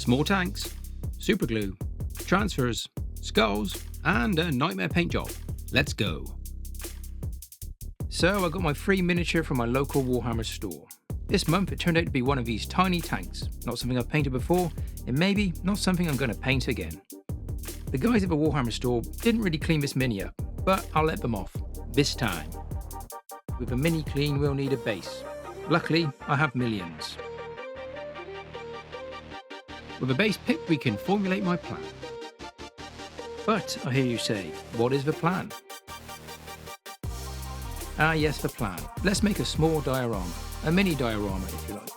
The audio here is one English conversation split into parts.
small tanks, super glue, transfers, skulls, and a nightmare paint job. Let's go. So I got my free miniature from my local Warhammer store. This month it turned out to be one of these tiny tanks, not something I've painted before, and maybe not something I'm going to paint again. The guys at the Warhammer store didn't really clean this mini up, but I'll let them off, this time. With a mini clean we'll need a base. Luckily, I have millions. With a base picked we can formulate my plan. But, I hear you say, what is the plan? Ah yes, the plan. Let's make a small diorama. A mini diorama if you like.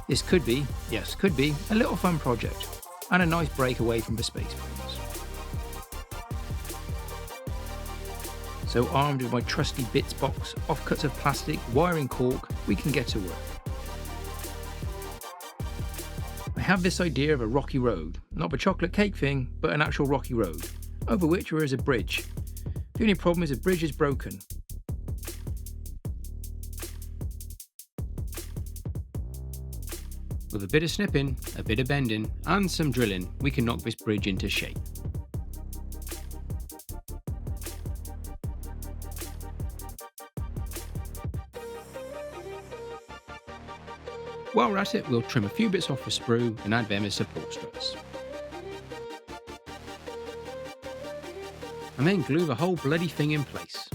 This could be, yes could be, a little fun project. And a nice break away from the space frames. So armed with my trusty bits box, offcuts of plastic, wiring cork, we can get to work. I have this idea of a rocky road, not the chocolate cake thing, but an actual rocky road, over which there is a bridge. The only problem is the bridge is broken. With a bit of snipping, a bit of bending, and some drilling, we can knock this bridge into shape. While we're at it, we'll trim a few bits off the sprue and add them as support struts. And then glue the whole bloody thing in place.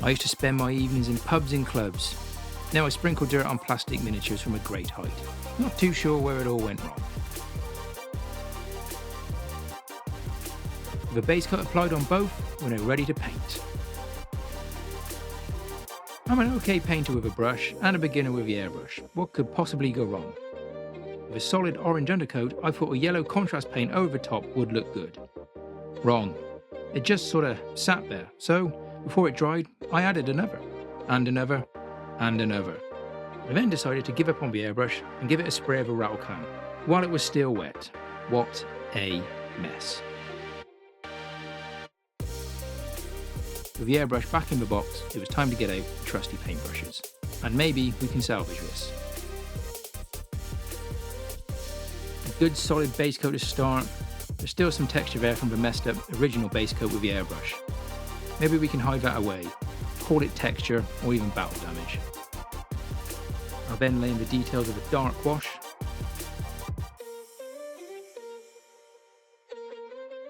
I used to spend my evenings in pubs and clubs. Now I sprinkle dirt on plastic miniatures from a great height. Not too sure where it all went wrong. With a base coat applied on both, we're now ready to paint. I'm an okay painter with a brush and a beginner with the airbrush. What could possibly go wrong? With a solid orange undercoat, I thought a yellow contrast paint over the top would look good. Wrong. It just sort of sat there, so before it dried, I added another, and another, and another. I then decided to give up on the airbrush and give it a spray of a rattle can, while it was still wet. What a mess. With the airbrush back in the box, it was time to get out the trusty paintbrushes. And maybe we can salvage this. A good solid base coat to start. There's still some texture there from the messed up original base coat with the airbrush. Maybe we can hide that away, call it texture or even battle damage. I'll then lay in the details of a dark wash.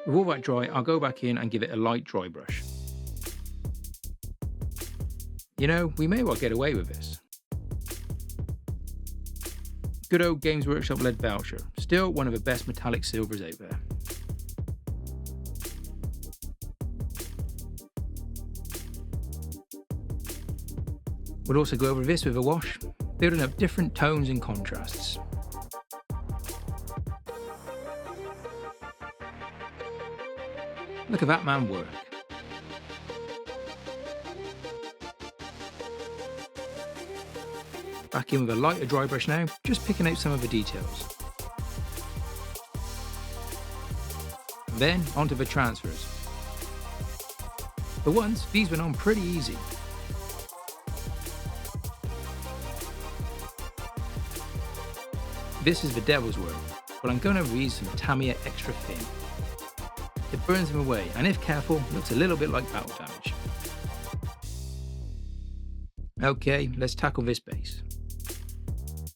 With all that dry, I'll go back in and give it a light dry brush. You know, we may well get away with this. Good old Games Workshop lead voucher, still one of the best metallic silvers out there. We'll also go over this with a wash, building up different tones and contrasts. Look at that man work. Back in with a lighter dry brush now, just picking out some of the details. And then onto the transfers. For once, these went on pretty easy. This is the devil's work, but I'm going to reuse some Tamiya extra thin. It burns them away, and if careful, looks a little bit like battle damage. Okay, let's tackle this base.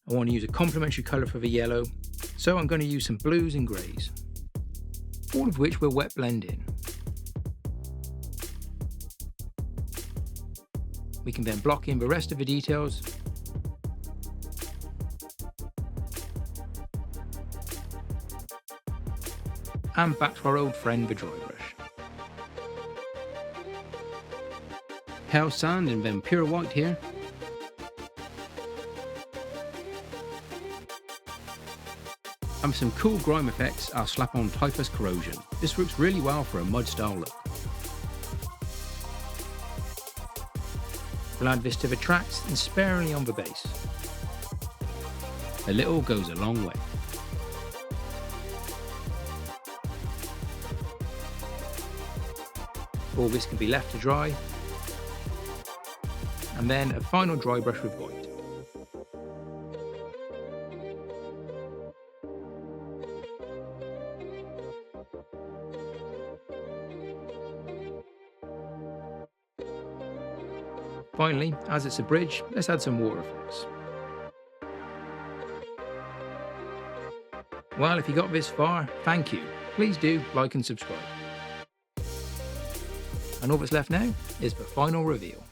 I want to use a complementary colour for the yellow, so I'm going to use some blues and greys, all of which we'll wet blend in. We can then block in the rest of the details. And back to our old friend the dry brush. Pale sand and then pure white here. And some cool grime effects, I'll slap on Typhus Corrosion. This works really well for a mud style look. We'll add this to the tracks and sparingly on the base. A little goes a long way. All this can be left to dry, and then a final dry brush with white. Finally, as it's a bridge, let's add some water effects. Well, if you got this far, thank you. Please do like and subscribe. And all that's left now is the final reveal.